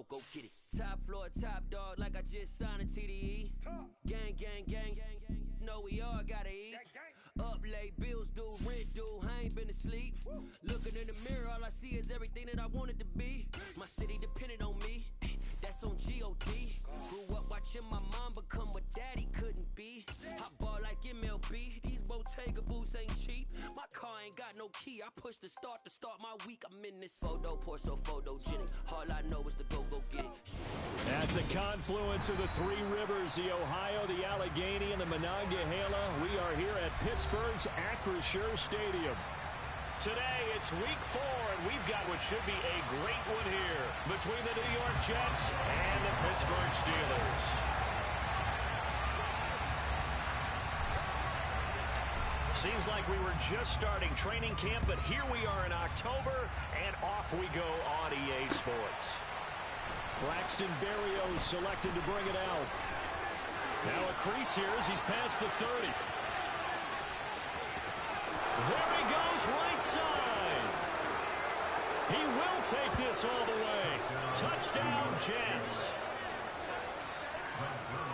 go get it. Top floor, top dog, like I just signed a TDE. Gang, gang, gang, know we all gotta eat. Up late, bills due, rent due, I ain't been asleep. Looking in the mirror, all I see is everything that I wanted to be. My city depended on me, that's on G.O.D. Grew up watching my mom become what daddy couldn't be. I ball like MLB, these Bottega boots ain't cheap. My car ain't got no key, I push the start to start my week. I'm in this photo, pour so photogenic. All I know is to go get it. At the confluence of the three rivers, the Ohio, the Allegheny, and the Monongahela, we are here at Pittsburgh's Acrisure Stadium. Today, it's week 4, and we've got what should be a great one here between the New York Jets and the Pittsburgh Steelers. Seems like we were just starting training camp, but here we are in October, and off we go on EA Sports. Braxton Berrios selected to bring it out. Now a crease here as he's past the 30. There he goes, right side. He will take this all the way. Touchdown, Jets.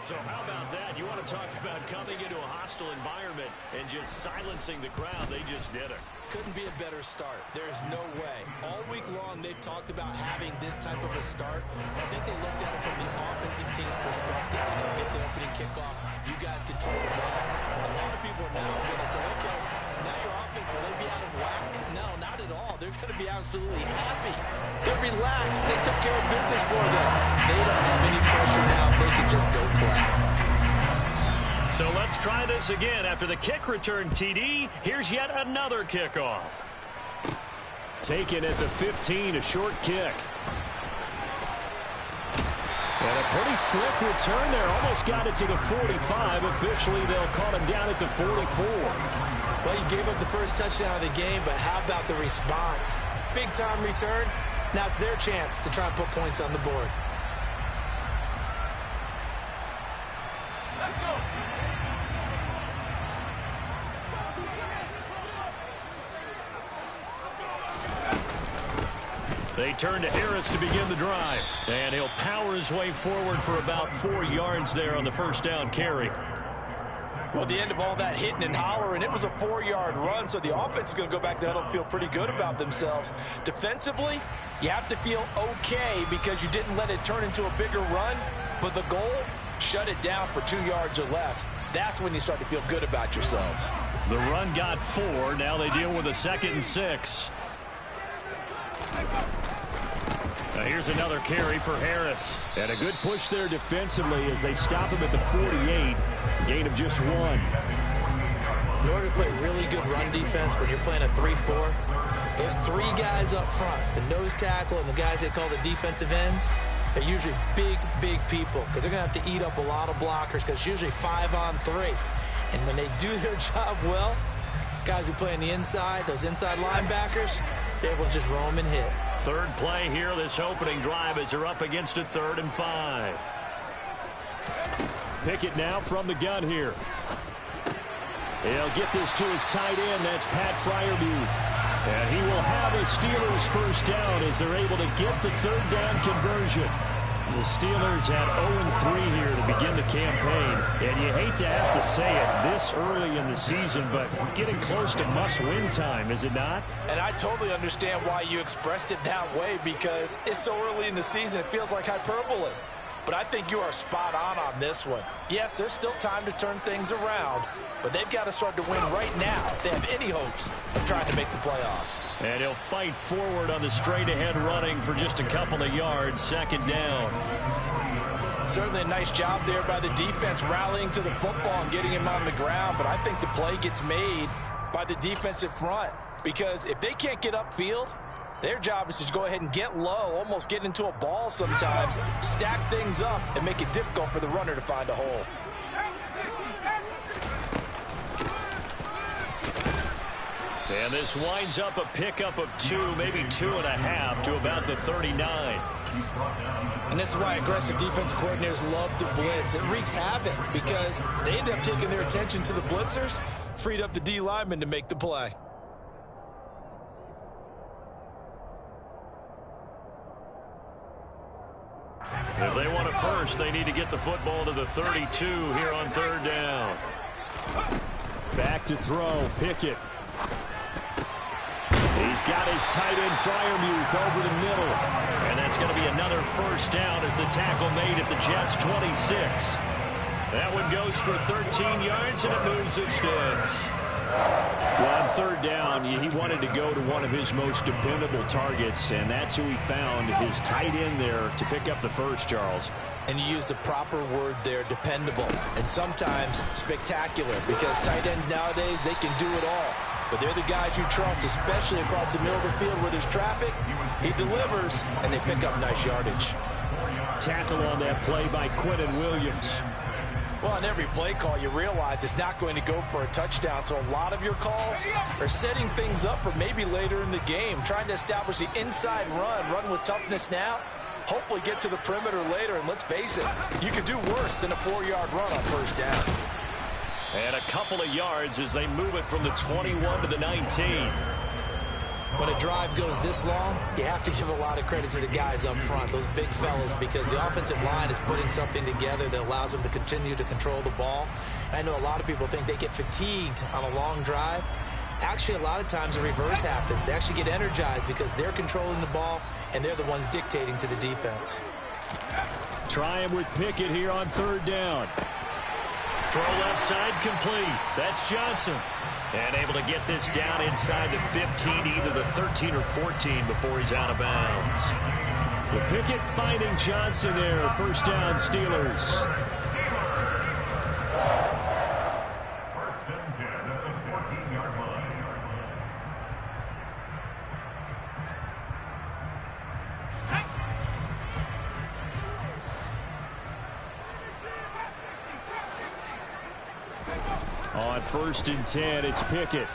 So how about that? You want to talk about coming into a hostile environment and just silencing the crowd. They just did it. Couldn't be a better start. There's no way. All week long, they've talked about having this type of a start. I think they looked at it from the offensive team's perspective. Get the opening kickoff. You guys control the ball. A lot of people are now going to say, okay, now your offense, will they be out of whack? No, not at all. They're going to be absolutely happy. They're relaxed. They took care of business for them. They don't have any pressure now. They can just go play. So let's try this again. After the kick return TD, here's yet another kickoff. Taken at the 15, a short kick. And a pretty slick return there. Almost got it to the 45. Officially, they'll call him down at the 44. Well, you gave up the first touchdown of the game, but how about the response? Big-time return. Now it's their chance to try and put points on the board. Let's go. They turn to Harris to begin the drive. And he'll power his way forward for about 4 yards there on the first down carry. Well, at the end of all that hitting and hollering, it was a 4-yard run, so the offense is going to go back to huddle and feel pretty good about themselves. Defensively, you have to feel okay because you didn't let it turn into a bigger run, but the goal, shut it down for 2 yards or less. That's when you start to feel good about yourselves. The run got 4. Now they deal with a 2nd and 6. Now here's another carry for Harris. And a good push there defensively as they stop him at the 48. Gain of just 1. In order to play really good run defense when you're playing a 3-4, those 3 guys up front, the nose tackle and the guys they call the defensive ends, they're usually big, big people because they're going to have to eat up a lot of blockers because it's usually 5-on-3. And when they do their job well, guys who play on the inside, those inside linebackers, they're able to just roam and hit. Third play here, this opening drive as they're up against a 3rd and 5. Pickett now from the gun here. He'll get this to his tight end. That's Pat Freiermuth. And he will have a Steelers first down as they're able to get the 3rd down conversion. The Steelers had 0-3 here to begin the campaign. And you hate to have to say it this early in the season, but we're getting close to must-win time, is it not? And I totally understand why you expressed it that way because it's so early in the season, it feels like hyperbole. But I think you are spot on this one. Yes, there's still time to turn things around, but they've got to start to win right now if they have any hopes of trying to make the playoffs. And he'll fight forward on the straight-ahead running for just a couple of yards, 2nd down. Certainly a nice job there by the defense rallying to the football and getting him on the ground, but I think the play gets made by the defensive front because if they can't get upfield, their job is to go ahead and get low, almost get into a ball sometimes, stack things up, and make it difficult for the runner to find a hole. And this winds up a pickup of 2, maybe 2.5 to about the 39. And this is why aggressive defensive coordinators love to blitz. It wreaks havoc because they end up taking their attention to the blitzers, freed up the D lineman to make the play. If they want it first, they need to get the football to the 32 here on third down. Back to throw, Pickett. He's got his tight end Freiermuth over the middle. And that's going to be another first down as the tackle made at the Jets' 26. That one goes for 13 yards, and it moves the sticks. Well, on third down, he wanted to go to one of his most dependable targets, and that's who he found, his tight end there, to pick up the first, Charles. And you use the proper word there, dependable, and sometimes spectacular, because tight ends nowadays, they can do it all. But they're the guys you trust, especially across the middle of the field where there's traffic. He delivers, and they pick up nice yardage. Tackle on that play by Quinnen Williams. Well, on every play call, you realize it's not going to go for a touchdown, so a lot of your calls are setting things up for maybe later in the game, trying to establish the inside run with toughness now, hopefully get to the perimeter later, and let's face it, you could do worse than a 4-yard run on first down. And a couple of yards as they move it from the 21 to the 19. When a drive goes this long, you have to give a lot of credit to the guys up front, those big fellas, because the offensive line is putting something together that allows them to continue to control the ball. I know a lot of people think they get fatigued on a long drive. Actually, a lot of times the reverse happens. They actually get energized because they're controlling the ball, and they're the ones dictating to the defense. Try him with Pickett here on third down. Throw left side complete. That's Johnson. And able to get this down inside the 15, either the 13 or 14 before he's out of bounds. The Pickett finding Johnson there. First down, Steelers. First and 10 at the 14-yard line. On first and 10, it's Pickett.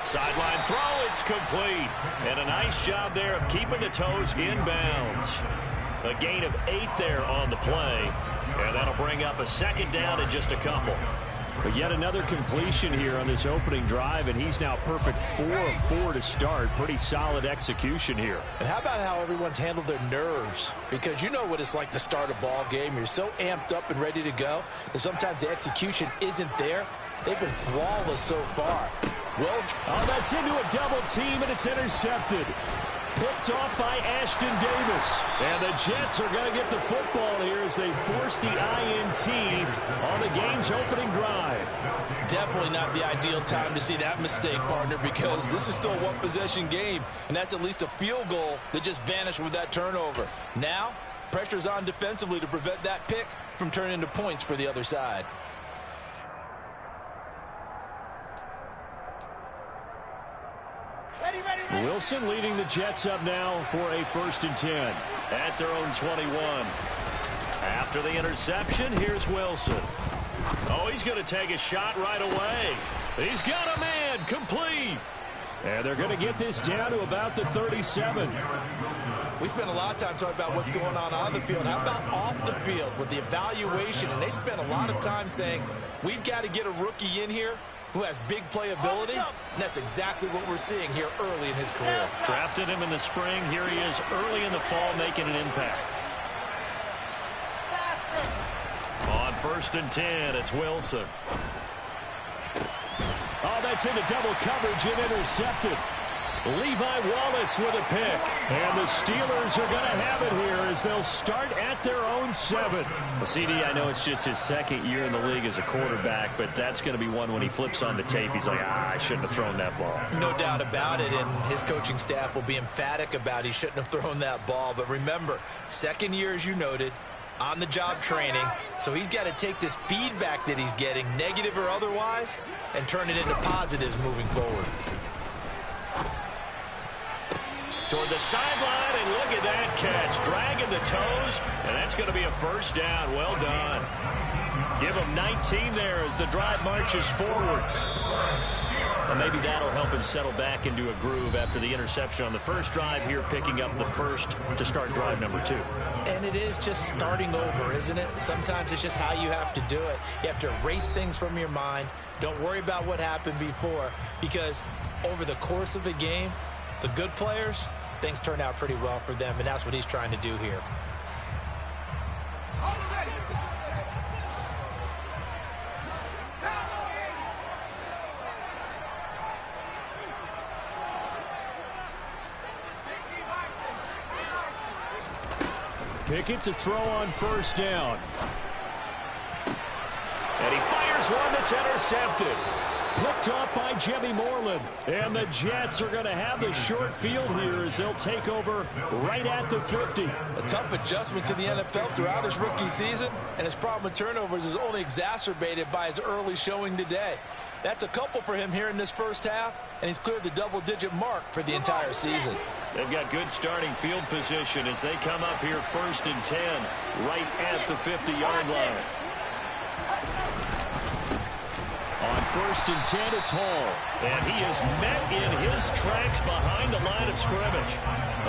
Sideline throw, it's complete. And a nice job there of keeping the toes inbounds. A gain of 8 there on the play. And that'll bring up a second down in just a couple. But yet another completion here on this opening drive, and he's now perfect 4 of 4 to start. Pretty solid execution here. And how about how everyone's handled their nerves? Because you know what it's like to start a ball game. You're so amped up and ready to go, and sometimes the execution isn't there. They've been flawless so far. Well, that's into a double team, and it's intercepted. Picked off by Ashton Davis. And the Jets are going to get the football here as they force the INT on the game's opening drive. Definitely not the ideal time to see that mistake, partner, because this is still a one-possession game, and that's at least a field goal that just vanished with that turnover. Now, pressure's on defensively to prevent that pick from turning into points for the other side. Wilson leading the Jets up now for a first and 10 at their own 21. After the interception, here's Wilson. Oh, he's going to take a shot right away. He's got a man, complete. And they're going to get this down to about the 37. We spent a lot of time talking about what's going on the field. How about off the field with the evaluation? And they spent a lot of time saying, we've got to get a rookie in here who has big playability, and that's exactly what we're seeing here early in his career. Drafted him in the spring. Here he is early in the fall making an impact. On first and 10, it's Wilson. Oh, that's into double coverage and intercepted. Levi Wallace with a pick. And the Steelers are going to have it here as they'll start at their own 7. Well, CD, I know it's just his second year in the league as a quarterback, but that's going to be one when he flips on the tape. He's like, I shouldn't have thrown that ball. No doubt about it, and his coaching staff will be emphatic about he shouldn't have thrown that ball. But remember, second year, as you noted, on-the-job training, so he's got to take this feedback that he's getting, negative or otherwise, and turn it into positives moving forward. Toward the sideline, and look at that catch. Dragging the toes, and that's going to be a first down. Well done. Give him 19 there as the drive marches forward. And maybe that'll help him settle back into a groove after the interception on the first drive here, picking up the first to start drive number 2. And it is just starting over, isn't it? Sometimes it's just how you have to do it. You have to erase things from your mind. Don't worry about what happened before, because over the course of a game, the good players, things turn out pretty well for them, and that's what he's trying to do here. Pickett to throw on first down. And he fires one that's intercepted. Picked off by Jimmy Moreland. And the Jets are going to have the short field here as they'll take over right at the 50. A tough adjustment to the NFL throughout his rookie season, and his problem with turnovers is only exacerbated by his early showing today. That's a couple for him here in this first half, and he's cleared the double-digit mark for the entire season. They've got good starting field position as they come up here 1st and 10 right at the 50-yard line. On 1st and 10, it's Hall. And he is met in his tracks behind the line of scrimmage.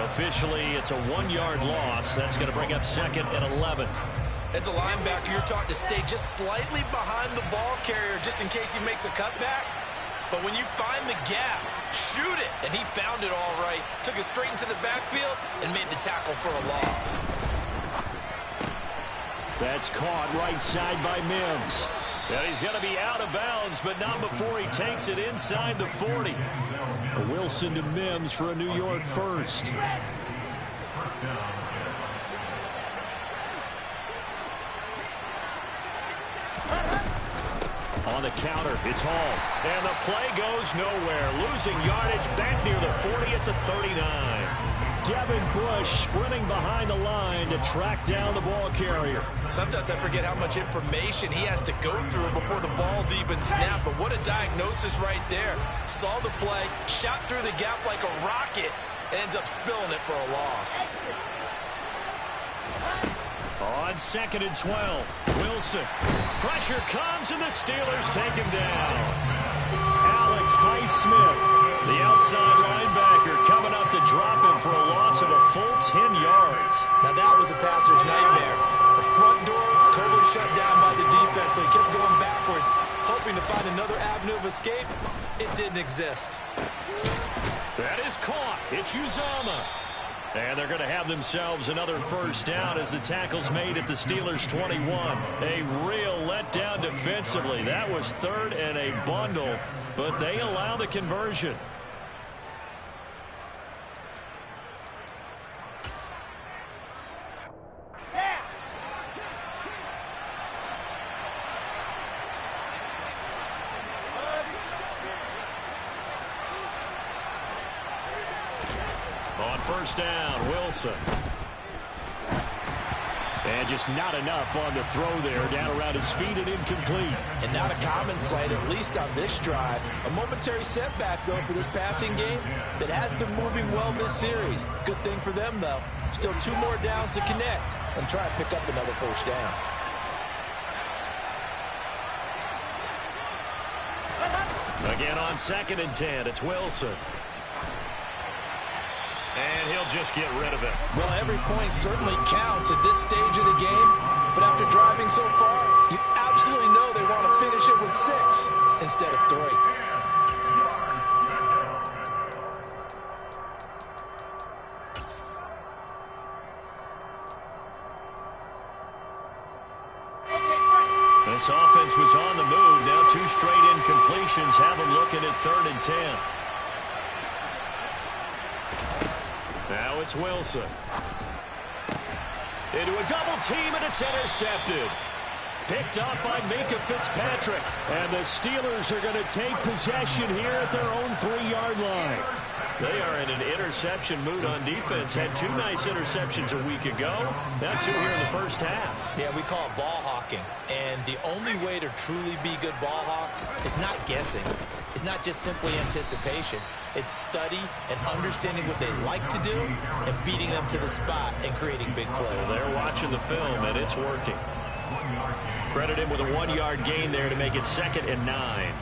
Officially, it's a 1-yard loss. That's going to bring up 2nd and 11. As a linebacker, you're taught to stay just slightly behind the ball carrier just in case he makes a cutback. But when you find the gap, shoot it. And he found it all right. Took it straight into the backfield and made the tackle for a loss. That's caught right side by Mims. And he's going to be out of bounds, but not before he takes it inside the 40. Wilson to Mims for a New York first. On the counter, it's Hall. And the play goes nowhere. Losing yardage back near the 40 at the 39. Devin Bush sprinting behind the line to track down the ball carrier. Sometimes I forget how much information he has to go through before the ball's even snapped. But what a diagnosis right there. Saw the play, shot through the gap like a rocket, and ends up spilling it for a loss. On 2nd and 12, Wilson. Pressure comes, and the Steelers take him down. Alex Highsmith, the outside linebacker, coming up to drop him for a loss of a full 10 yards. Now that was a passer's nightmare. The front door totally shut down by the defense, so he kept going backwards, hoping to find another avenue of escape. It didn't exist. That is caught. It's Uzomah. And they're going to have themselves another first down as the tackle's made at the Steelers' 21. A real letdown defensively. That was 3rd and a bundle, but they allow the conversion. On first down, Wilson. And just not enough on the throw there. Down around his feet and incomplete. And not a common sight, at least on this drive. A momentary setback, though, for this passing game that has been moving well this series. Good thing for them, though. Still 2 more downs to connect and try to pick up another first down. Again on 2nd and 10, it's Wilson. And he'll just get rid of it. Well, every point certainly counts at this stage of the game. But after driving so far, you absolutely know they want to finish it with 6 instead of 3. This offense was on the move. Now 2 straight incompletions have them looking at 3rd and 10. Now it's Wilson. Into a double team, and it's intercepted. Picked up by Minkah Fitzpatrick. And the Steelers are going to take possession here at their own 3-yard line. They are in an interception mood on defense. Had 2 nice interceptions a week ago. Now 2 here in the first half. Yeah, we call it ball hawking. And the only way to truly be good ball hawks is not guessing. It's not just simply anticipation. It's study and understanding what they like to do and beating them to the spot and creating big plays. They're watching the film, and it's working. Credit him with a 1-yard gain there to make it 2nd and 9.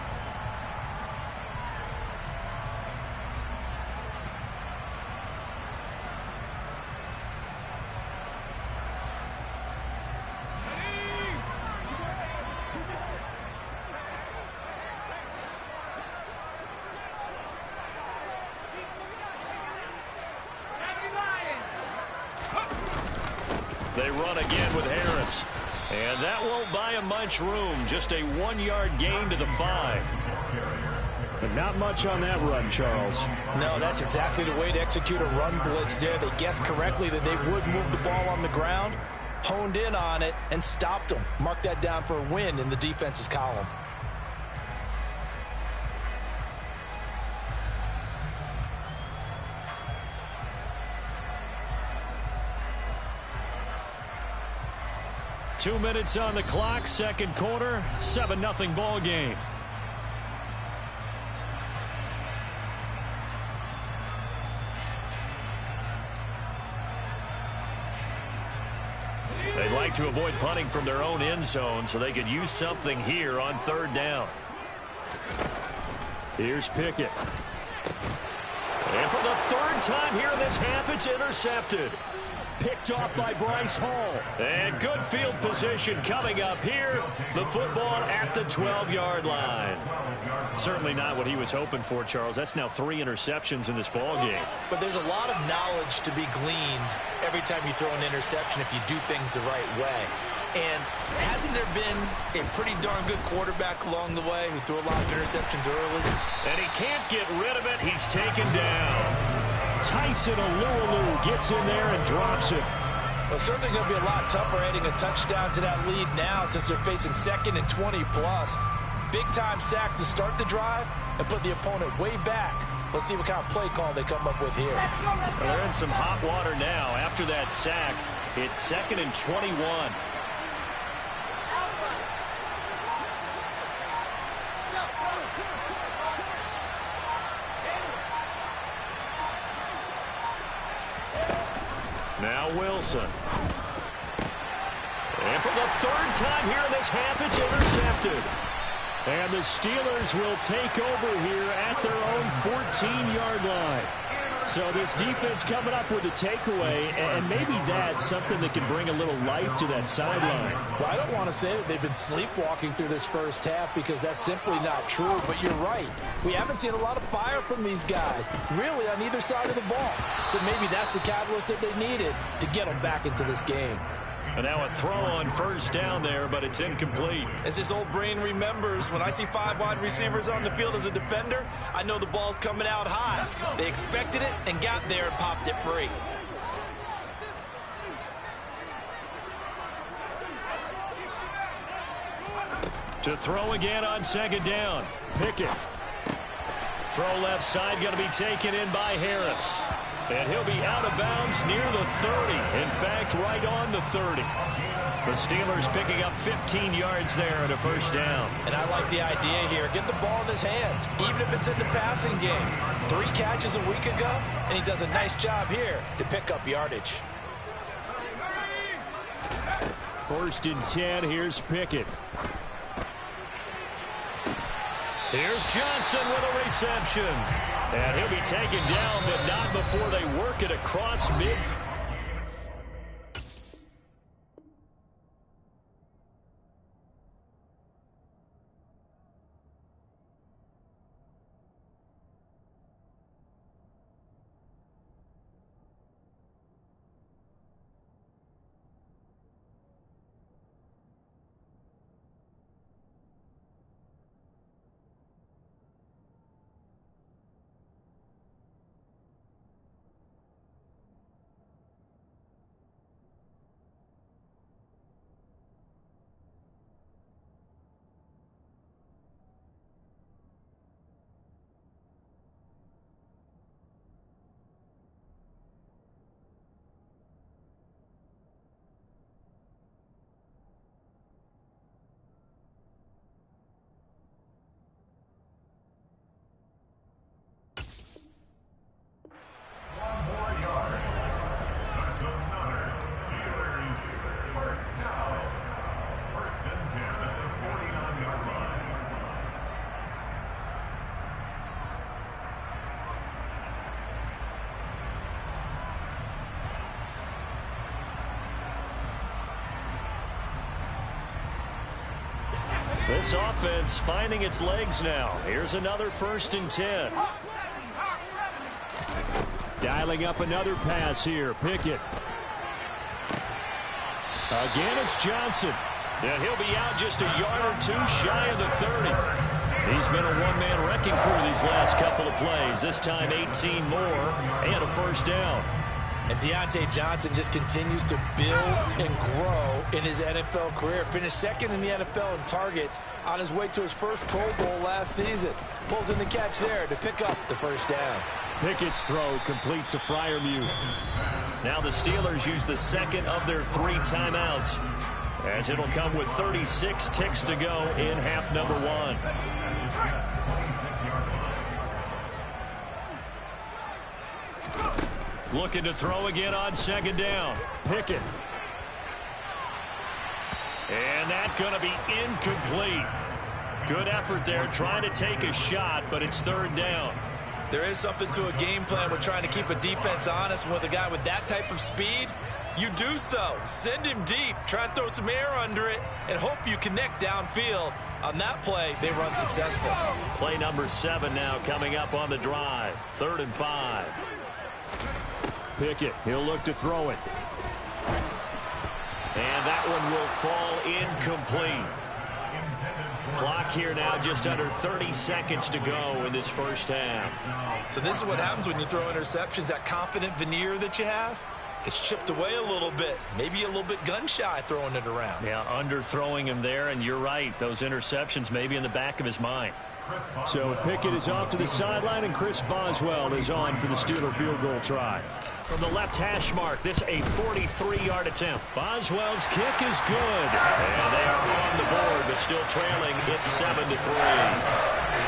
They run again with Harris. And that won't buy him much room. Just a 1-yard gain to the 5. And not much on that run, Charles. No, that's exactly the way to execute a run blitz there. They guessed correctly that they would move the ball on the ground, honed in on it, and stopped them. Mark that down for a win in the defense's column. Two minutes on the clock, second quarter, 7-0 ball game. They'd like to avoid punting from their own end zone so they could use something here on third down. Here's Pickett. And for the third time here in this half, it's intercepted. Picked off by Bryce Hall. And good field position coming up here. The football at the 12-yard line. Certainly not what he was hoping for, Charles. That's now 3 interceptions in this ball game. But there's a lot of knowledge to be gleaned every time you throw an interception if you do things the right way. And hasn't there been a pretty darn good quarterback along the way who threw a lot of interceptions early? And he can't get rid of it. He's taken down. Tyson Alualu gets in there and drops it. Well, certainly going to be a lot tougher adding a touchdown to that lead now since they're facing 2nd and 20+. Big-time sack to start the drive and put the opponent way back. Let's see what kind of play call they come up with here. So they're in some hot water now. After that sack, it's 2nd and 21. Now Wilson. And for the third time here in this half, it's intercepted. And the Steelers will take over here at their own 14-yard line. So this defense coming up with a takeaway, and maybe that's something that can bring a little life to that sideline. Well, I don't want to say that they've been sleepwalking through this first half because that's simply not true, but you're right. We haven't seen a lot of fire from these guys, really on either side of the ball. So maybe that's the catalyst that they needed to get them back into this game. And now a throw on first down there, but it's incomplete. As his old brain remembers, when I see 5 wide receivers on the field as a defender, I know the ball's coming out high. They expected it and got there and popped it free. To throw again on second down. Pickett. Throw left side, going to be taken in by Harris. And he'll be out of bounds near the 30. In fact, right on the 30. The Steelers picking up 15 yards there at a first down. And I like the idea here. Get the ball in his hands, even if it's in the passing game. 3 catches a week ago, and he does a nice job here to pick up yardage. 1st and 10. Here's Pickett. Here's Johnson with a reception. And he'll be taken down, but not before they work it across midfield. This offense finding its legs now. Here's another 1st and 10. Dialing up another pass here. Pickett. Again, it's Johnson. And he'll be out just a yard or 2 shy of the 30. He's been a one-man wrecking crew these last couple of plays. This time 18 more and a first down. And Deontay Johnson just continues to build and grow in his NFL career. Finished second in the NFL in targets on his way to his first Pro Bowl last season. Pulls in the catch there to pick up the first down. Pickett's throw complete to Freiermuth. Now the Steelers use the second of their 3 timeouts, as it'll come with 36 ticks to go in half number 1. Looking to throw again on second down. Pickett. And that's going to be incomplete. Good effort there, trying to take a shot, but it's third down. There is something to a game plan with trying to keep a defense honest. With a guy with that type of speed, you do so. Send him deep, try and throw some air under it, and hope you connect downfield. On that play, they run successful. Play number 7 now coming up on the drive. 3rd and 5. Pickett, he'll look to throw it. And that one will fall incomplete. Clock here now, just under 30 seconds to go in this first half. So this is what happens when you throw interceptions. That confident veneer that you have gets chipped away a little bit. Maybe a little bit gun-shy throwing it around. Yeah, underthrowing him there, and you're right. Those interceptions may be in the back of his mind. So Pickett is off to the sideline, and Chris Boswell is on for the Steeler field goal try. From the left hash mark, this a 43-yard attempt. Boswell's kick is good. And they are on the board, but still trailing. It's 7-3.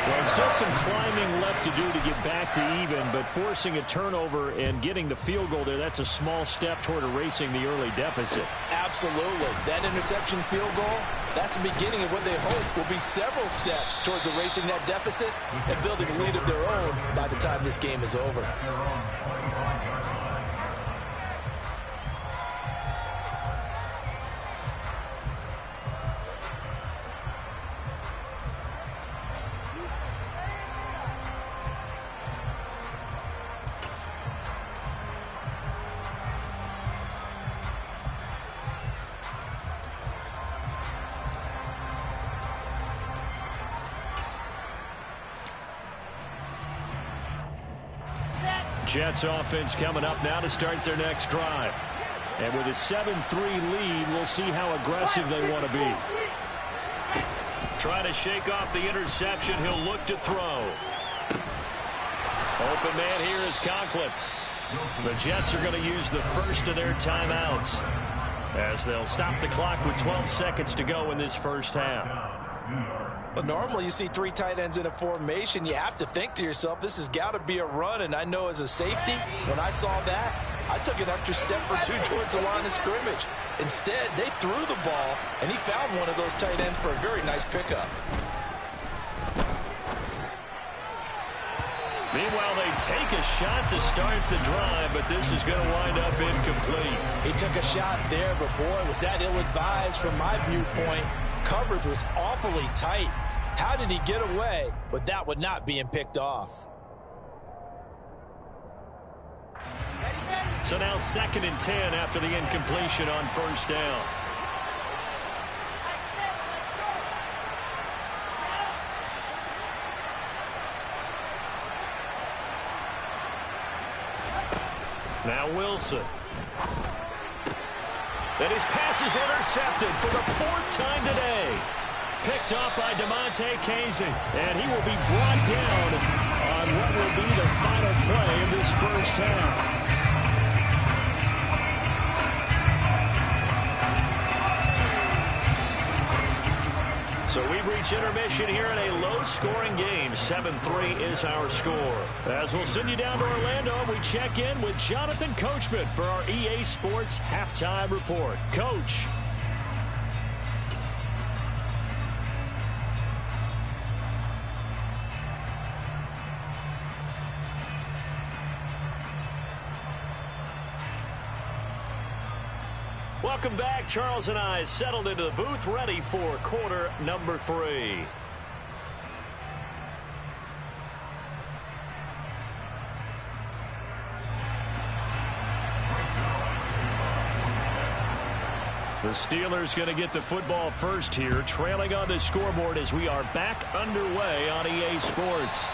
Well, still some climbing left to do to get back to even, but forcing a turnover and getting the field goal there, that's a small step toward erasing the early deficit. Absolutely. That interception field goal, that's the beginning of what they hope will be several steps towards erasing that deficit and building a lead of their own by the time this game is over. Jets offense coming up now to start their next drive. And with a 7-3 lead, we'll see how aggressive they want to be. Trying to shake off the interception. He'll look to throw. Open man here is Conklin. The Jets are going to use the first of their timeouts, as they'll stop the clock with 12 seconds to go in this first half. But normally you see 3 tight ends in a formation, you have to think to yourself, this has got to be a run. And I know as a safety, when I saw that, I took an extra step or 2 towards the line of scrimmage. Instead, they threw the ball, and he found one of those tight ends for a very nice pickup. Meanwhile, they take a shot to start the drive, but this is going to wind up incomplete. He took a shot there, but boy, was that ill-advised from my viewpoint. Coverage was awfully tight. How did he get away with that one not being picked off? So now 2nd and 10 after the incompletion on first down. Now Wilson. And his pass is intercepted for the 4th time today. Picked off by DeMonte Casey. And he will be brought down on what will be the final play of this first half. So we've reached intermission here in a low-scoring game. 7-3 is our score. As we'll send you down to Orlando, we check in with Jonathan Coachman for our EA Sports Halftime Report. Coach. Welcome back. Charles and I settled into the booth, ready for quarter number 3. The Steelers going to get the football first here, trailing on the scoreboard as we are back underway on EA Sports.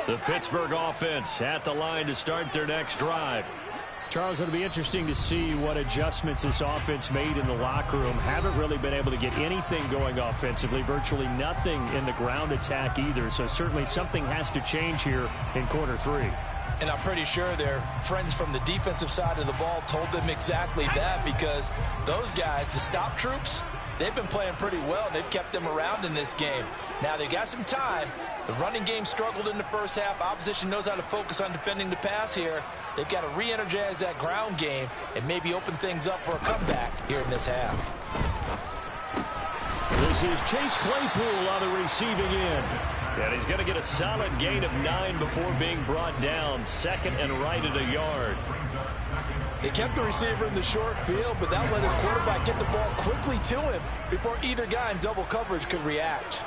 The Pittsburgh offense at the line to start their next drive. Charles, it'll be interesting to see what adjustments this offense made in the locker room. Haven't really been able to get anything going offensively, virtually nothing in the ground attack either. So certainly something has to change here in quarter three. And I'm pretty sure their friends from the defensive side of the ball told them exactly that, because those guys, the stop troops, they've been playing pretty well. They've kept them around in this game. Now they got some time. The running game struggled in the first half. Opposition knows how to focus on defending the pass here. They've got to re-energize that ground game and maybe open things up for a comeback here in this half. This is Chase Claypool on the receiving end. And he's going to get a solid gain of 9 before being brought down. Second and right at a yard. They kept the receiver in the short field, but that let his quarterback get the ball quickly to him before either guy in double coverage could react.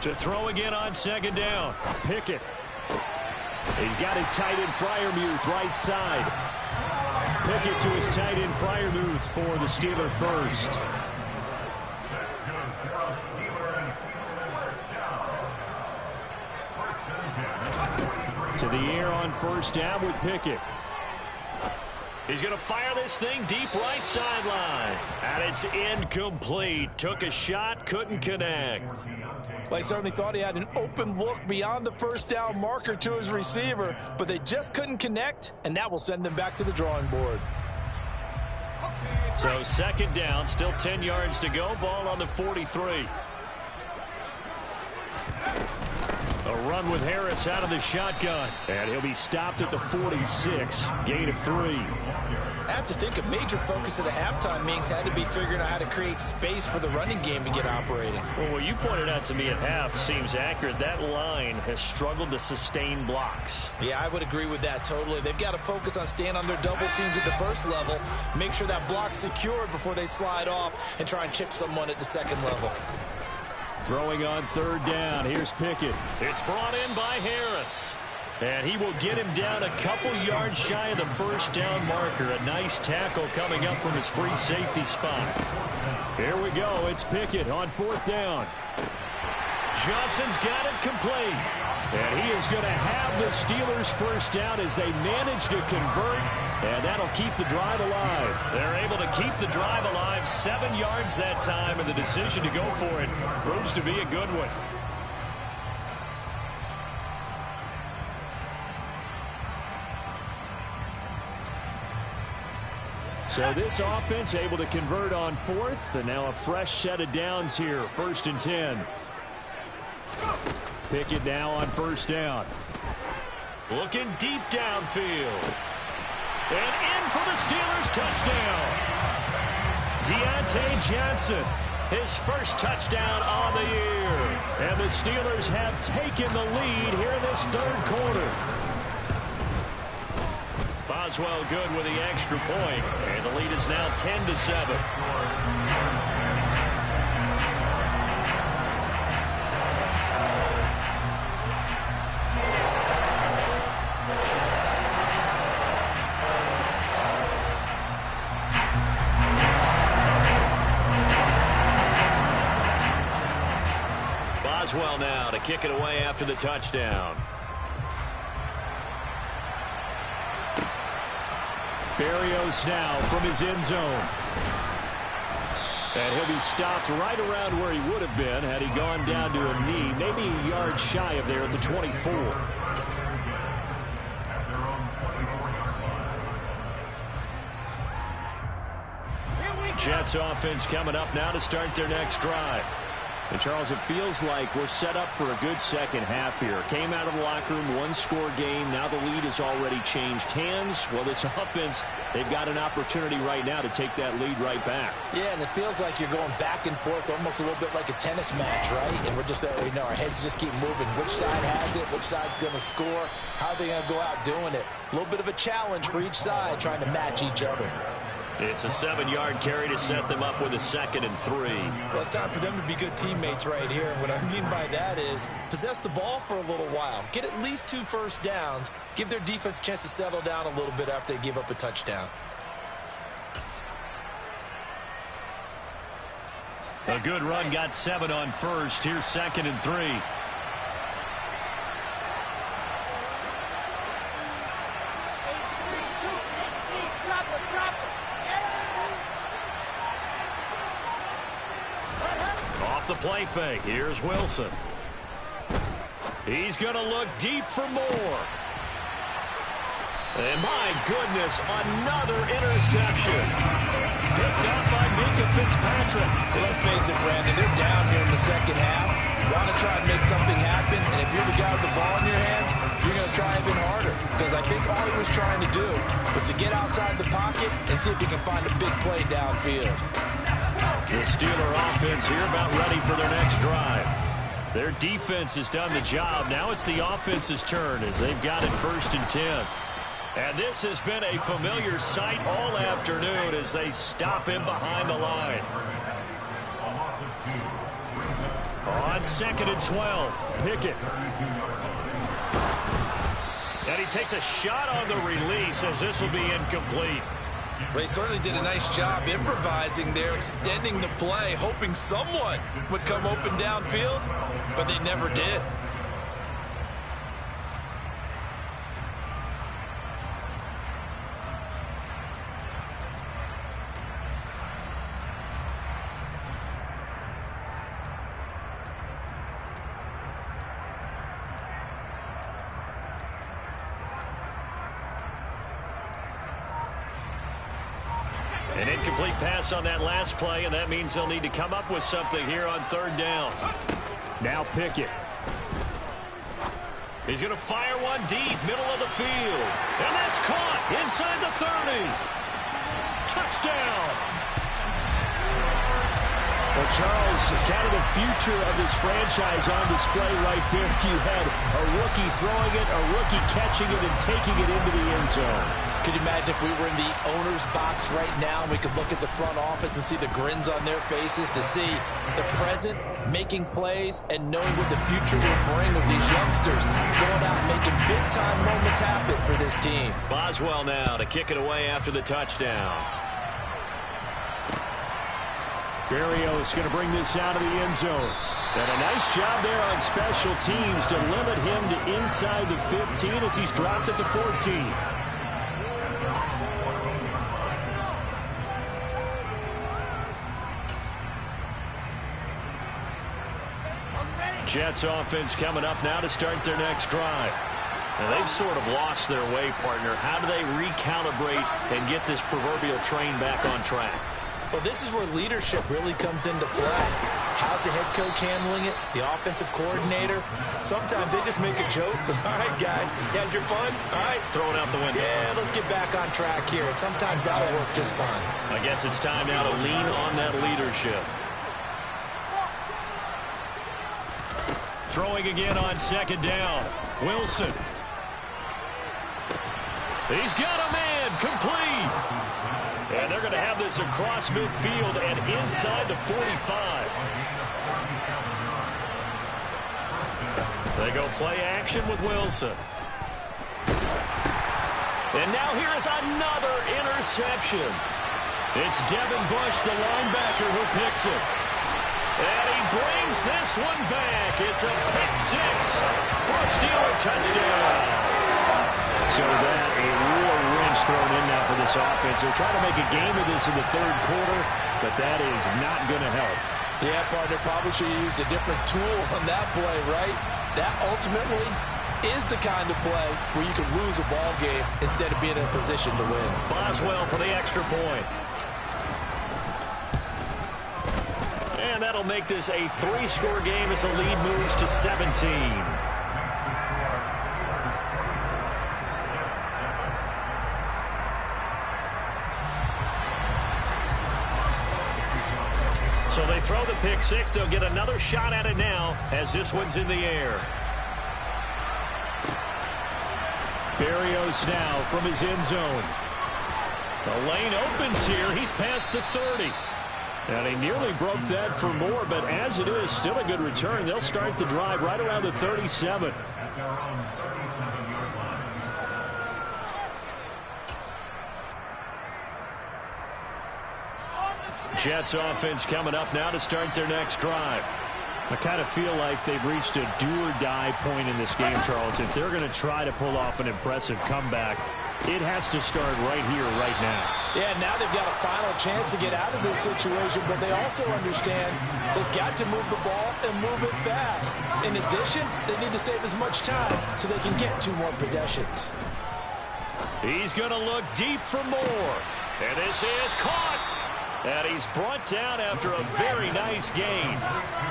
To throw again on second down. Pickett. He's got his tight end Freiermuth right side. Pickett to his tight end Freiermuth for the Steeler first. To the air on first down with Pickett. He's going to fire this thing deep right sideline. And it's incomplete. Took a shot, couldn't connect. Well, he certainly thought he had an open look beyond the first down marker to his receiver, but they just couldn't connect, and that will send them back to the drawing board. So second down, still 10 yards to go. Ball on the 43. A run with Harris out of the shotgun. And he'll be stopped at the 46. Gain of 3. I have to think a major focus of the halftime meetings had to be figuring out how to create space for the running game to get operating. Well, what you pointed out to me at half seems accurate. That line has struggled to sustain blocks. Yeah, I would agree with that totally. They've got to focus on staying on their double teams at the first level, make sure that block's secured before they slide off and try and chip someone at the second level. Throwing on third down. Here's Pickett. It's brought in by Harris. And he will get him down a couple yards shy of the first down marker. A nice tackle coming up from his free safety spot. Here we go. It's Pickett on fourth down. Johnson's got it complete. And he is going to have the Steelers first down as they manage to convert. And that'll keep the drive alive. They're able to keep the drive alive. 7 yards that time, and the decision to go for it proves to be a good one. So this offense able to convert on fourth, and now a fresh set of downs here. 1st and 10. Pickett now on first down. Looking deep downfield. And in for the Steelers touchdown. Deontay Johnson, his first touchdown on the year. And the Steelers have taken the lead here in this third quarter. Boswell good with the extra point, and the lead is now 10-7. Boswell now to kick it away after the touchdown. Berrios now from his end zone. And he'll be stopped right around where he would have been had he gone down to a knee, maybe a yard shy of there at the 24. Jets offense coming up now to start their next drive. And Charles, it feels like we're set up for a good second half here. Came out of the locker room, 1-score game. Now the lead has already changed hands. Well, this offense, they've got an opportunity right now to take that lead right back. Yeah, and it feels like you're going back and forth, almost a little bit like a tennis match, right? And we're just, our heads just keep moving. Which side has it? Which side's going to score? How are they going to go out doing it? A little bit of a challenge for each side, trying to match each other. It's a 7-yard carry to set them up with a 2nd and 3. Well, it's time for them to be good teammates right here. And what I mean by that is possess the ball for a little while. Get at least 2 first downs. Give their defense a chance to settle down a little bit after they give up a touchdown. A good run got 7 on first. Here's 2nd and 3. Off the play fake. Here's Wilson. He's going to look deep for more. And my goodness, another interception. Picked up by Minkah Fitzpatrick. Let's face it, Brandon, they're down here in the second half. You want to try and make something happen, and if you're the guy with the ball in your hands, you're going to try even harder. Because I think all he was trying to do was to get outside the pocket and see if he can find a big play downfield. The Steeler offense here about ready for their next drive. Their defense has done the job. Now it's the offense's turn as they've got it 1st and 10. And this has been a familiar sight all afternoon as they stop him behind the line. On 2nd and 12, Pickett. And he takes a shot on the release as this will be incomplete. Well, he certainly did a nice job improvising there, extending the play, hoping someone would come open downfield, but they never did. An incomplete pass on that last play, and that means they'll need to come up with something here on 3rd down. Now Pickett. He's going to fire one deep, middle of the field. And that's caught inside the 30. Touchdown. Well, Charles, kind of the future of this franchise on display right there. You had a rookie throwing it, a rookie catching it, and taking it into the end zone. Could you imagine if we were in the owner's box right now and we could look at the front office and see the grins on their faces to see the present making plays and knowing what the future will bring with these youngsters going out and making big-time moments happen for this team. Boswell now to kick it away after the touchdown. Berrios going to bring this out of the end zone. And a nice job there on special teams to limit him to inside the 15 as he's dropped at the 14. Jets offense coming up now to start their next drive. Now they've sort of lost their way, partner. How do they recalibrate and get this proverbial train back on track? Well, this is where leadership really comes into play. How's the head coach handling it? The offensive coordinator? Sometimes they just make a joke. All right, guys, you had your fun? All right. Throw it out the window. Yeah, let's get back on track here. And sometimes that'll work just fine. I guess it's time now to lean on that leadership. Throwing again on 2nd down. Wilson. He's got a man complete. And they're going to have this across midfield and inside the 45. They go play action with Wilson. And now here is another interception. It's Devin Bush, the linebacker, who picks it. And he brings this one back. It's a pick six for a Steeler touchdown. So that a real wrench thrown in now for this offense. They're trying to make a game of this in the 3rd quarter, but that is not going to help. Yeah, partner, probably should have used a different tool on that play, right? That ultimately is the kind of play where you can lose a ball game instead of being in a position to win. Boswell for the extra point. And that'll make this a 3-score game as the lead moves to 17. So they throw the pick six. They'll get another shot at it now as this one's in the air. Berrios now from his end zone. The lane opens here. He's past the 30. And he nearly broke that for more, but as it is, still a good return. They'll start the drive right around the 37. At their own 37-yard line. Jets offense coming up now to start their next drive. I kind of feel like they've reached a do-or-die point in this game, Charles. If they're going to try to pull off an impressive comeback, it has to start right here, right now. Yeah, now they've got a final chance to get out of this situation, but they also understand they've got to move the ball and move it fast. In addition, they need to save as much time so they can get 2 more possessions. He's going to look deep for more. And this is caught. And he's brought down after a very nice gain.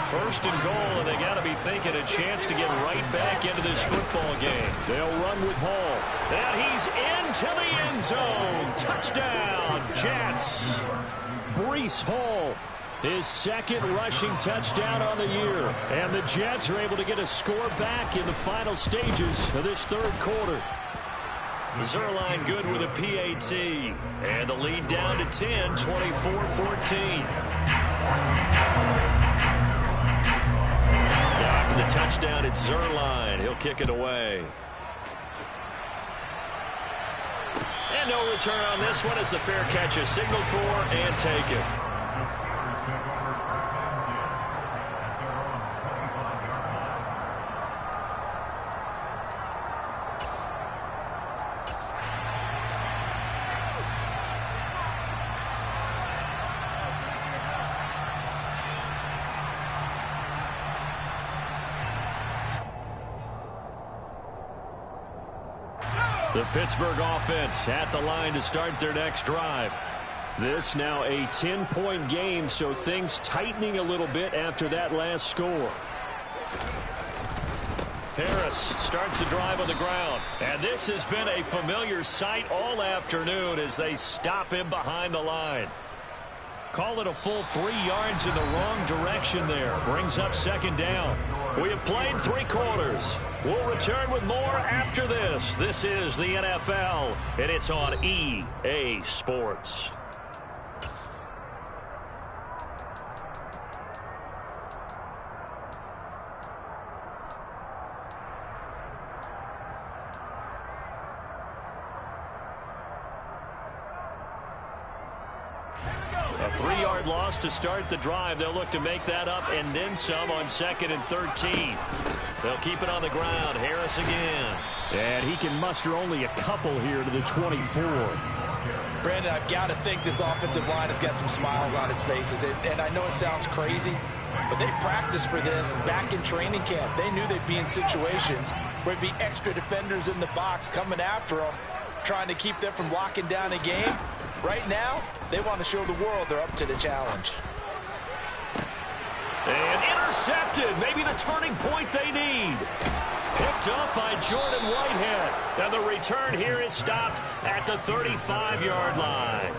First and goal, and they got to be thinking a chance to get right back into this football game. They'll run with Hall. And he's into the end zone. Touchdown, Jets. Breece Hall, his second rushing touchdown on the year. And the Jets are able to get a score back in the final stages of this third quarter. Zuerlein good with a PAT. And the lead down to 10, 24-14. After the touchdown, it's Zuerlein. He'll kick it away. And no return on this one as the fair catch is signaled for and taken. The Pittsburgh offense at the line to start their next drive. This now a 10-point game, so things tightening a little bit after that last score. Harris starts the drive on the ground. And this has been a familiar sight all afternoon as they stop him behind the line. Call it a full 3 yards in the wrong direction there. Brings up second down. We have played 3 quarters. We'll return with more after this. This is the NFL, and it's on EA Sports. A 3-yard loss to start the drive. They'll look to make that up and then some on 2nd and 13. They'll keep it on the ground. Harris again. And he can muster only a couple here to the 24. Brandon, I've got to think this offensive line has got some smiles on its faces. And I know it sounds crazy, but they practiced for this back in training camp. They knew they'd be in situations where there'd be extra defenders in the box coming after them, trying to keep them from locking down a game. Right now, they want to show the world they're up to the challenge. And intercepted. Maybe the turning point they need. Picked up by Jordan Whitehead. And the return here is stopped at the 35-yard line.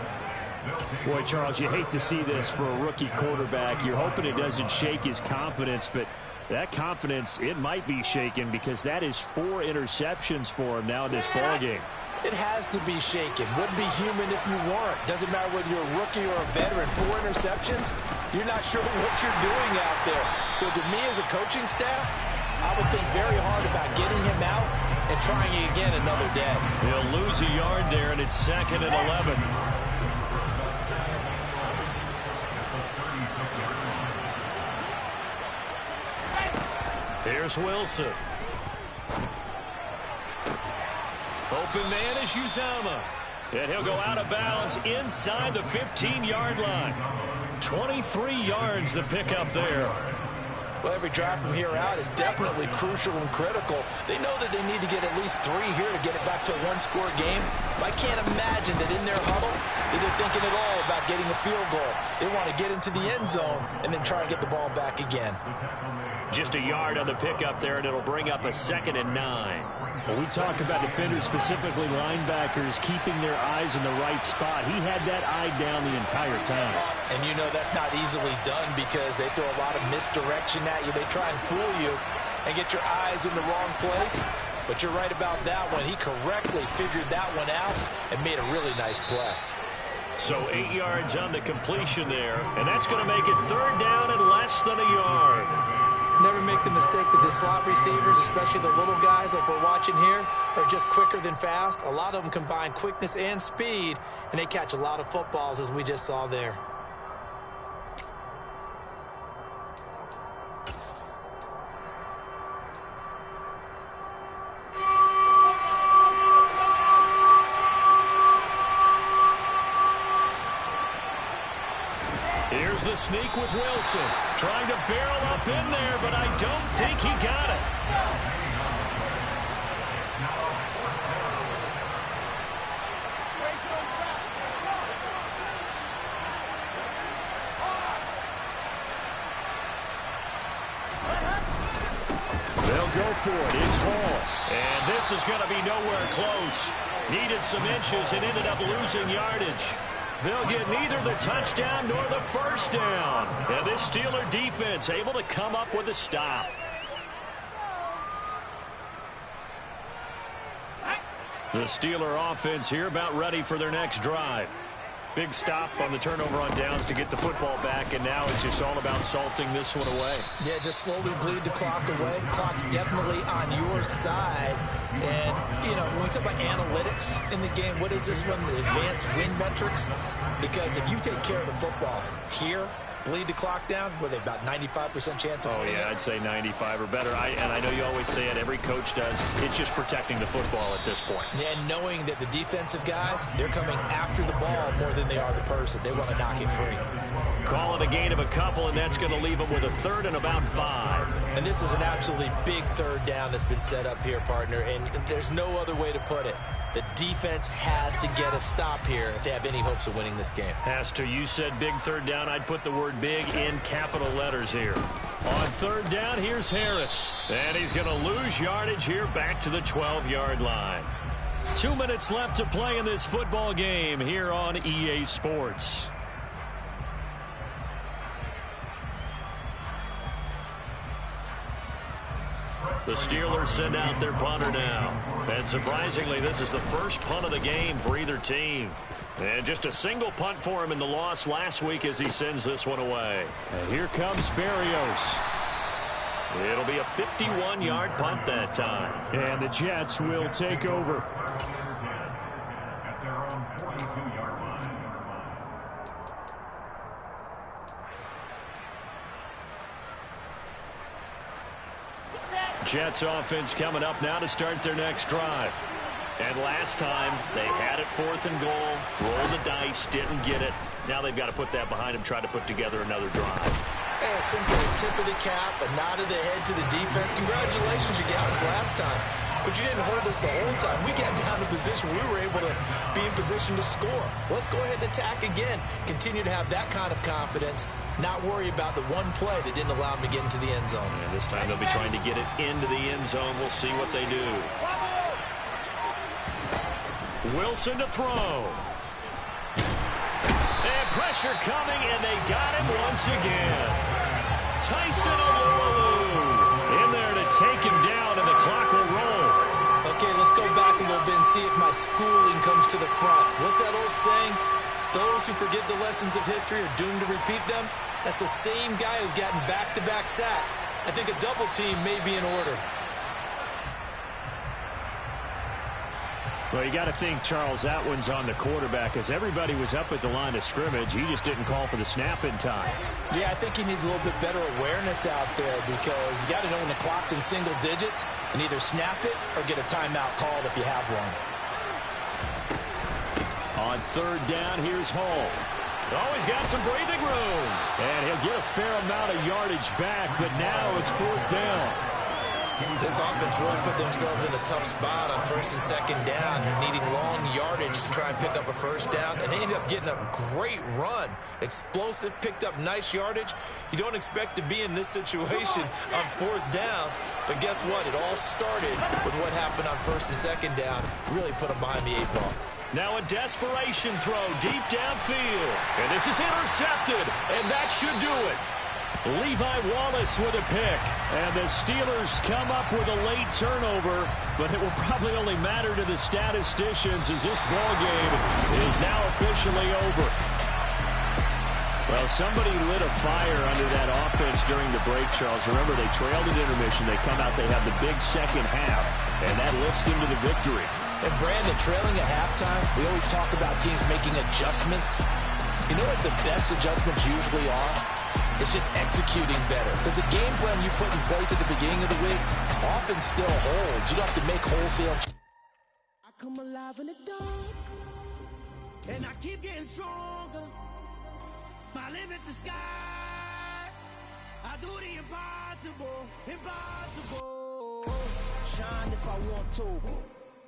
Boy, Charles, you hate to see this for a rookie quarterback. You're hoping it doesn't shake his confidence, but that confidence, it might be shaken because that is 4 interceptions for him now in this ballgame. It has to be shaken. Wouldn't be human if you weren't. Doesn't matter whether you're a rookie or a veteran. 4 interceptions, you're not sure what you're doing out there. So to me as a coaching staff, I would think very hard about getting him out and trying again another day. He'll lose a yard there, and it's 2nd and 11. Here's Wilson. Open man is Uzomah. And he'll go out of bounds inside the 15-yard line. 23 yards the pickup there. Well, every drive from here out is definitely crucial and critical. They know that they need to get at least 3 here to get it back to a 1-score game. But I can't imagine that in their huddle, they're thinking at all about getting a field goal. They want to get into the end zone and then try and get the ball back again. Just a yard on the pickup there, and it'll bring up a 2nd and 9. Well, we talk about defenders, specifically linebackers, keeping their eyes in the right spot. He had that eye down the entire time. And you know that's not easily done because they throw a lot of misdirection at you. They try and fool you and get your eyes in the wrong place. But you're right about that one. He correctly figured that one out and made a really nice play. So 8 yards on the completion there, and that's going to make it third down and less than a yard. Never make the mistake that the slot receivers, especially the little guys like we're watching here, are just quicker than fast. A lot of them combine quickness and speed, and they catch a lot of footballs, as we just saw there. Here's the sneak with Wilson. Trying to barrel up in there, but I don't think he got it. They'll go for it. It's Hall. And this is going to be nowhere close. Needed some inches and ended up losing yardage. They'll get neither the touchdown nor the first down. And this Steeler defense able to come up with a stop. The Steeler offense here about ready for their next drive. Big stop on the turnover on downs to get the football back, and now it's just all about salting this one away. Yeah, just slowly bleed the clock away. Clock's definitely on your side. And, you know, when we talk about analytics in the game, what is this one? The advanced win metrics? Because if you take care of the football here, bleed the clock down, were they about 95% chance of winning? Yeah, I'd say 95 or better. And I know you always say it, every coach does. It's just protecting the football at this point. And knowing that the defensive guys, they're coming after the ball more than they are the person. They want to knock it free. Call it a gain of a couple, and that's going to leave them with a third and about 5. And this is an absolutely big third down that's been set up here, partner, and there's no other way to put it. The defense has to get a stop here if they have any hopes of winning this game. Has to. You said big third down. I'd put the word big in capital letters here. On third down, here's Harris. And he's going to lose yardage here back to the 12-yard line. 2 minutes left to play in this football game here on EA Sports. The Steelers send out their punter now. And surprisingly, this is the first punt of the game for either team. And just a single punt for him in the loss last week as he sends this one away. And here comes Berrios. It'll be a 51-yard punt that time. And the Jets will take over. At their own 42-yard line. Jets offense coming up now to start their next drive. And last time, they had it 4th and goal, rolled the dice, didn't get it. Now they've got to put that behind them, try to put together another drive. A simple tip of the cap, a nod of the head to the defense. Congratulations, you got us last time. But you didn't hold us the whole time. We got down to position. We were able to be in position to score. Let's go ahead and attack again. Continue to have that kind of confidence. Not worry about the one play that didn't allow them to get into the end zone. And this time they'll be trying to get it into the end zone. We'll see what they do. Wilson to throw. And pressure coming, and they got him once again. Tyson Alualu in there to take him down, and the clock will roll. Okay, let's go back a little bit and see if my schooling comes to the front. What's that old saying? Those who forget the lessons of history are doomed to repeat them. That's the same guy who's gotten back-to-back sacks. I think a double team may be in order. Well, you got to think, Charles, that one's on the quarterback as everybody was up at the line of scrimmage. He just didn't call for the snap in time. Yeah, I think he needs a little bit better awareness out there because you got to know when the clock's in single digits and either snap it or get a timeout called if you have one. On third down, here's Hall. Oh, he's got some breathing room. And he'll get a fair amount of yardage back, but now it's 4th down. This offense really put themselves in a tough spot on 1st and 2nd down, needing long yardage to try and pick up a first down, and they ended up getting a great run. Explosive, picked up nice yardage. You don't expect to be in this situation on fourth down, but guess what? It all started with what happened on first and second down. Really put them behind the 8 ball. Now a desperation throw deep downfield. And this is intercepted, and that should do it. Levi Wallace with a pick. And the Steelers come up with a late turnover, but it will probably only matter to the statisticians as this ball game is now officially over. Well, somebody lit a fire under that offense during the break, Charles. Remember, they trailed at intermission. They come out, they have the big second half, and that lifts them to the victory. And Brandon, trailing at halftime, we always talk about teams making adjustments. You know what the best adjustments usually are? It's just executing better. Because the game plan you put in place at the beginning of the week often still holds. You don't have to make wholesale. I come alive in the dark, and I keep getting stronger. My limit's the sky. I do the impossible, impossible. Shine if I want to.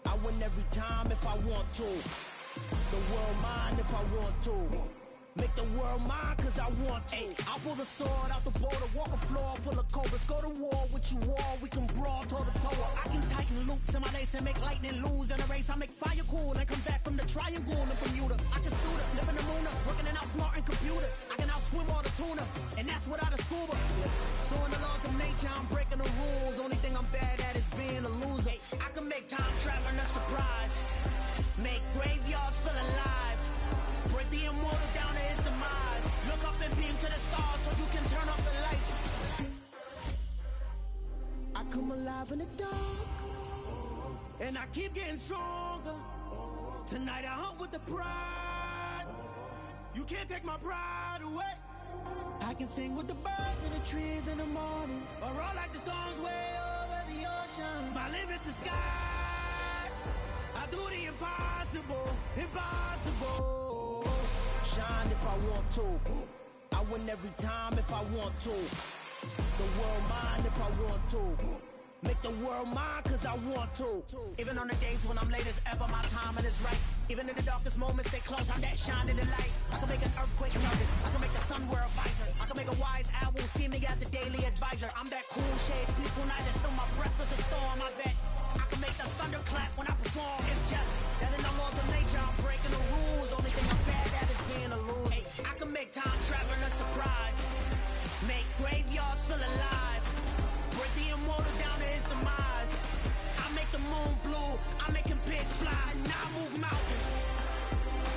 I win every time if I want to. The world mine if I want to. Make the world mine cause I want to. Ay, I'll pull the sword out the border, walk a floor full of cobras. Go to war with you all, we can brawl toe to toe. I can tighten loops in my lace and make lightning lose in a race. I make fire cool and come back from the triangle in Bermuda. I can suit up, live in the moon up, working and outsmarting computers. I can outswim all the tuna, and that's without a scuba. So in the laws of nature, I'm breaking the rules. Only thing I'm bad at is being a loser. I can make time traveling a surprise, make graveyards feel alive, break the immortal down to his demise. Look up and beam to the stars so you can turn off the lights. I come alive in the dark, and I keep getting stronger. Tonight I hunt with the pride. You can't take my pride away. I can sing with the birds and the trees in the morning, or roll like the storms way over the ocean. My limit's the sky. I do the impossible, impossible. Shine if I want to. I win every time if I want to. The world mine if I want to. Make the world mine cause I want to. Even on the days when I'm late as ever, my timing is right. Even in the darkest moments, stay close, I'm that shining the light. I can make an earthquake notice, I can make the sun wear a visor. I can make a wise owl see me as a daily advisor. I'm that cool shade, peaceful night, and still my breath is a storm, I bet. I can make the thunder clap when I perform. It's just that in the laws of nature, I'm breaking the rules. Only thing I'm bad at is being a loser. Hey, I can make time traveling a surprise, make graveyards feel alive, break the immortal down to his demise. I make the moon blue, I'm making pigs fly, now I move mountains.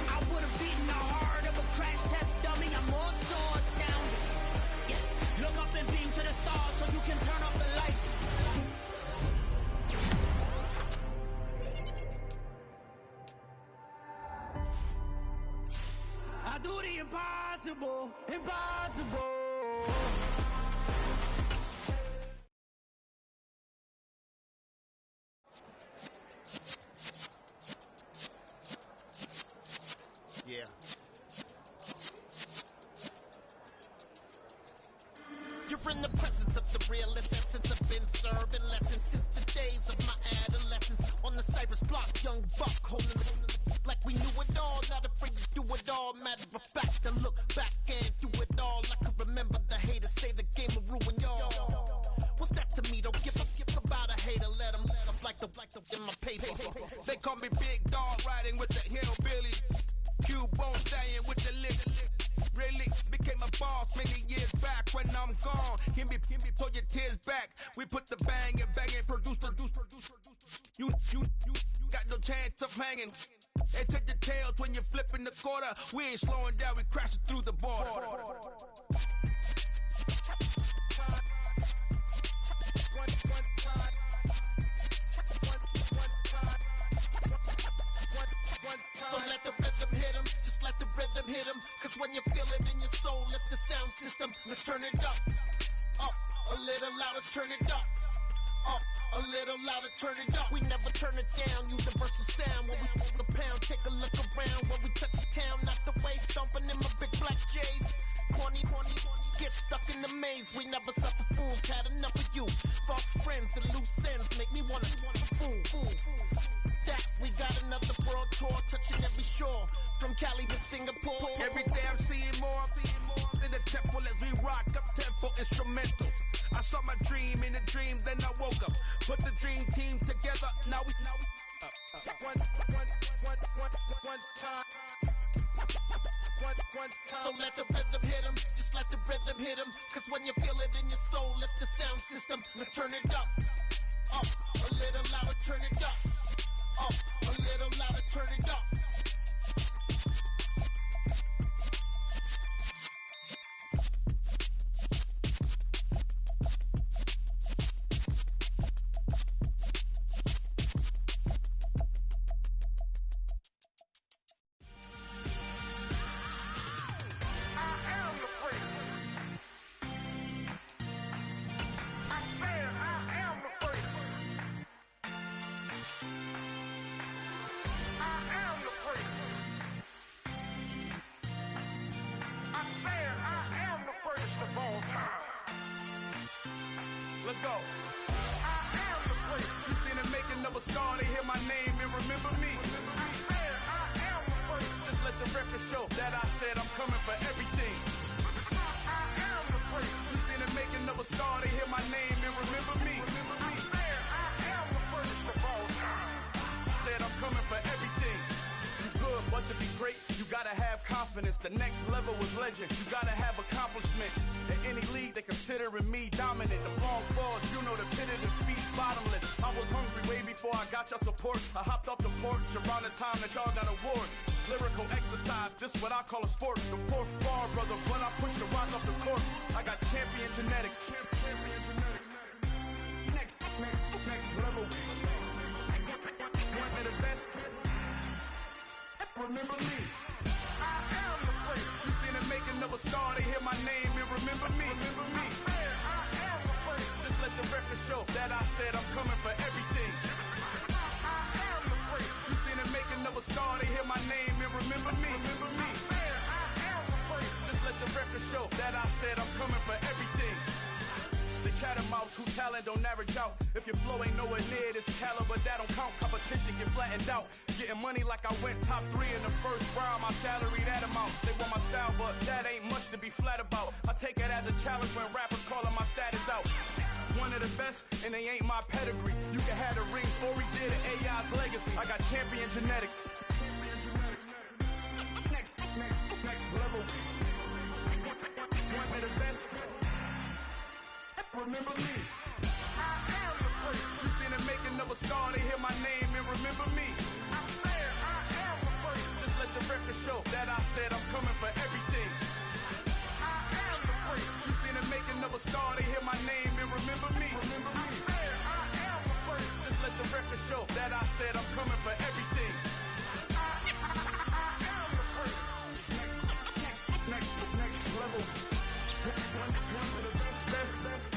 I would have beaten the heart of a crash test dummy. I'm more so astounded. Yeah. Look up and beam to the stars so you can turn off the lights. I do the impossible, impossible. Yeah. You're in the presence of the realest essence. I've been serving lessons since the days of my adolescence. On the Cypress block, young buck holding the like we knew it all, not afraid to do it all. Matter of fact, I look back and do it all. I can remember the haters say the game will ruin y'all. What's that to me? Don't give about a hater. Let them like the in my paper. They call me Big Dog, riding with the hillbilly. Q-Bone staying with the lick. Really became a boss many years back. When I'm gone, can be pull your tears back. We put the bang and produce. You got no chance of hanging. And take the tails when you're flipping the quarter. We ain't slowing down, we crashing through the border. So let the rhythm hit him, just let the rhythm hit him. Cause when you feel it in your soul, lift the sound system. Now turn it up, a little louder, turn it up. A little louder, turn it up. We never turn it down, universal sound. When we move the pound, take a look around. When we touch the town, not the way, stomping in my big black J's. Corny, get stuck in the maze. We never suffer fools, had enough of you. False friends and loose ends make me wanna fool. that, we got another world tour touching every shore, from Cali to Singapore. Every day I'm seeing more in the temple as we rock up tempo instrumentals. I saw my dream in a dream, then I woke up. Put the dream team together, now we one time. So let the rhythm hit 'em, just let the rhythm hit 'em. Cause when you feel it in your soul, lift the sound system. Now turn it up, a little louder, turn it up, a little louder, turn it up. Let's go. You seen the making of a star, they hear my name and remember me. Just let the record show that I said I'm coming for everything. You seen the making of a star, they hear my name and remember me. Said I'm coming for everything. You good, but to be great, you gotta have confidence. The next level was legend. You gotta have accomplishments. In any league, they considering me dominant. The long falls, you know the pit of defeat, bottomless. I was hungry way before I got your support. I hopped off the porch around the time that y'all got awards. Lyrical exercise, this what I call a sport. The fourth bar, brother, when I push the rock off the court. I got champion genetics. Champion genetics. Next level. One of the best. Remember me. You seen the making of a star, they hear my name and remember me. Just let the record show that I said I'm coming for everything. You seen the making of a star, they hear my name and remember me. Just let the record show that I said I'm coming for everything. The chattermouths who talent don't average out. If your flow ain't nowhere near this caliber, that don't count. Competition get flattened out. Getting money like I went top 3 in the first round. My salary that amount. They want my style, but that ain't much to be flat about. I take it as a challenge when rappers calling my status out. One of the best, and they ain't my pedigree. You can have the rings, or we did it, AI's legacy. I got champion genetics. Next level. One of the best. Remember me. You seen the making of a star, they hear my name and remember me. Just let the record show that I said I'm coming for everything. You seen the making of a star, they hear my name and remember me. Just let the record show that I said I'm coming for everything. Next level. One of the best.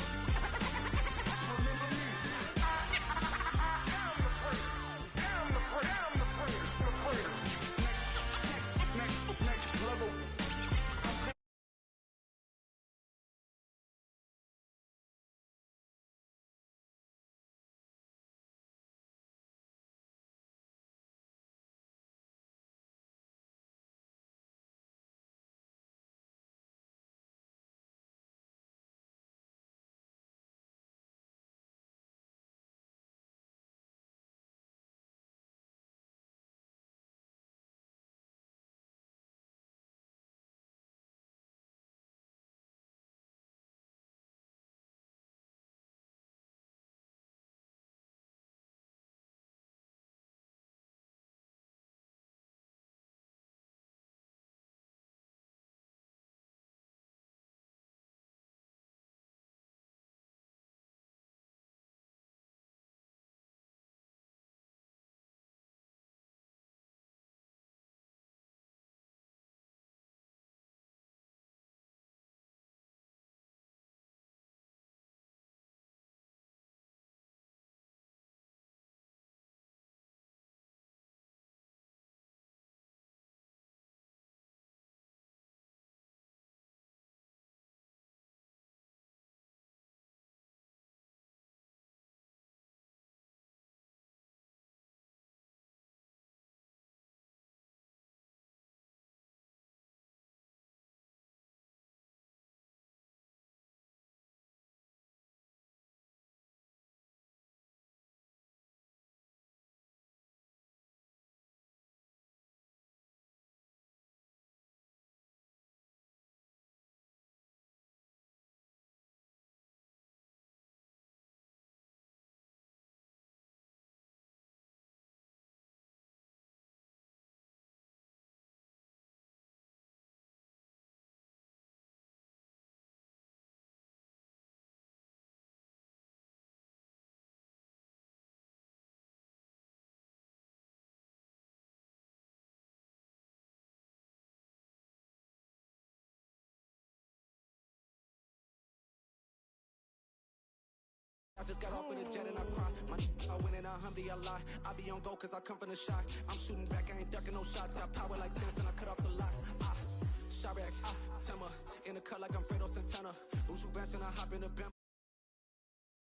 just got off with a jet and I cry. My I win in a Humvee, I lie. I be on go cause I come from the shot. I'm shooting back, I ain't ducking no shots. Got power like Samson, I cut off the locks. Shot back, Timmer. In the cut like I'm Fredo Santana. Uju Banton, I hop in the bim.